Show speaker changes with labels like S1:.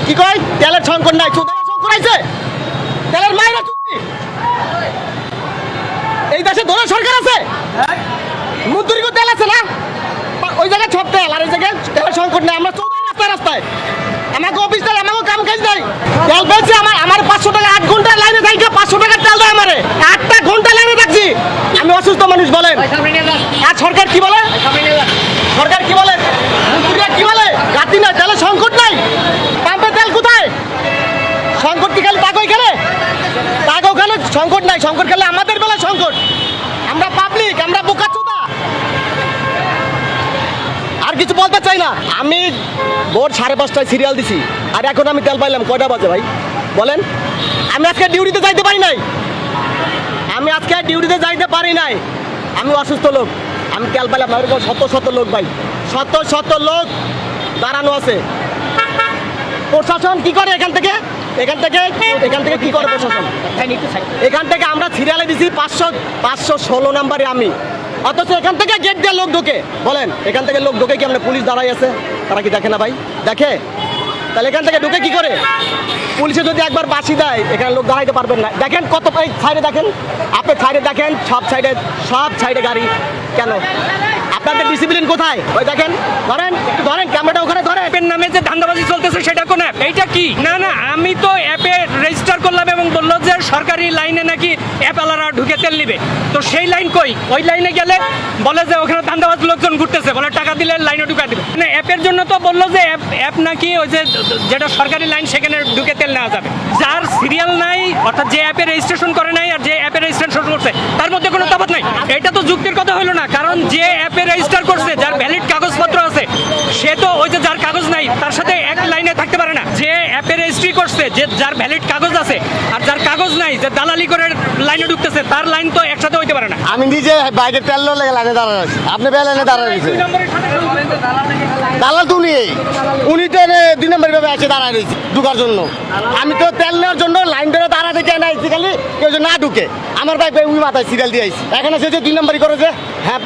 S1: কি কয় তেলের সংকট নাই, চোদ্দ সংকট আছে তেলের মায়েরা চুক্তি। এই দেশে দলের সরকার আছে, মুদ্রিক তেল আছে না, ওই জায়গায় সব তেল, আর এই জায়গায় তেলের সংকট নেই। আমরা চৌধুরী রাস্তায় রাস্তায়, আমাকে অফিস দেয়, আমাকে কাম কাজ দেয়, তেল পেয়েছে আমার 500 টাকা 8 ঘন্টা লাইনে থাকি, 500 টাকার তেল দেয় আমারে, 8টা ঘন্টা লাইনে থাকছি, আমি অসুস্থ মানুষ বলেন। আর সরকার কি বলে, সরকার কি বলে, মন্ত্রীরা কি বলে, গাতি নাই, তেলের সংকট নাই, পাম্পে তেল কোথায়, সংকট কি খালি টাকা খেলে, টাকা ওখানে সংকট নাই, সংকট খেলে আমাদের বেলা সংকট, আমরা পাবলিক, আমরা বোকাচোদা। আর কিছু বলতে চাই না, আমি ভোর 5:30টায় সিরিয়াল দিছি, আর এখন আমি তেল পাইলাম কয়টা বাজে ভাই বলেন। আমি আজকে ডিউটিতে যাইতে পারি নাই, আমি আজকে ডিউটিতে যাইতে পারি নাই, আমি অসুস্থ লোক, আমি তেল পাইলাম না। এরকম শত শত লোক ভাই, শত শত লোক দাঁড়ানো আছে। প্রশাসন কি করে এখান থেকে কি করে প্রশাসন, এখান থেকে আমরা সিরিয়ালে দিছি 516 নাম্বারে আমি, অথচ এখান থেকে গেট দিয়ে লোক ঢোকে, বলেন এখান থেকে লোক ঢোকে কি, আমরা পুলিশ দাঁড়াই আছে, তারা কি দেখে না ভাই, দেখে? তাহলে এখান থেকে ঢুকে কি করে? পুলিশে যদি একবার বাসি দেয় এখানে লোক দাঁড়াইতে পারবেন না। দেখেন কত সাইডে দেখেন, আপনি সাইডে দেখেন, সব সাইডে গাড়ি, কেন আপনাদের ডিসিপ্লিন কোথায়? ওই দেখেন, ধরেন ক্যামেরাটা ওখানে ধরেন।
S2: অ্যাপের নামে যে ধান্দাবাজি চলতেছে সেটা কোন অ্যাপ, এইটা কি? না আমি তো অ্যাপে রেজিস্টার করলাম এবং বললো যে সরকারি লাইনে নাকি অ্যাপ আলারা ঢুকে তেল নিবে, তো সেই লাইন কই? ওই লাইনে গেলে বলে যে ওখানে ধান্দাবাজ লোকজন ঘুরতেছে, বলে টাকা দিলে লাইনে ঢুকা দিবে। মানে অ্যাপের জন্য তো বললো যে অ্যাপ নাকি ওই যে যেটা সরকারি লাইন সেখানে ঢুকে তেল নেওয়া যাবে। যার সিরিয়াল নাই, অর্থাৎ যে অ্যাপে রেজিস্ট্রেশন করে নাই আর যে অ্যাপে রেজিস্ট্রেশন করছে তার মধ্যে কোনো তফাৎ নাই। এটা তো যুক্তির কথা হলো না, কারণ যে অ্যাপে রেজিস্টার করছে, যার ভ্যালিড কাগজপত্র আছে, সে তো ওই যে যার কাগজ নাই তার সাথে এক লাইনে থাকতে পারে না। যে অ্যাপে রেজিস্ট্রি করছে, যে যার ভ্যালিড কাগজ আছে আর যার কাগজ নাই, যে দালালি করে লাইনে ঢুকতেছে, তার লাইন তো একসাথে হইতে পারে না।
S1: আমি নিজে বাইরে তেল লেগে লাইনে দাঁড়ানো আছি, আপনি লাইনে দাঁড়ানো রয়েছে, দালাল তো উনি তো 2 নম্বর ভাবে আছে দাঁড়ায় রয়েছে ঢুকার জন্য। আমি তো তেল নেওয়ার জন্য লাইন ধরে দাঁড়াতে চাই না, খালি কেউ না ঢুকে, আমার ভাই উনি মাথায় সিরিয়াল দিয়ে আইছি, এখানে সে যে 2 নম্বরই করে যে হ্যাঁ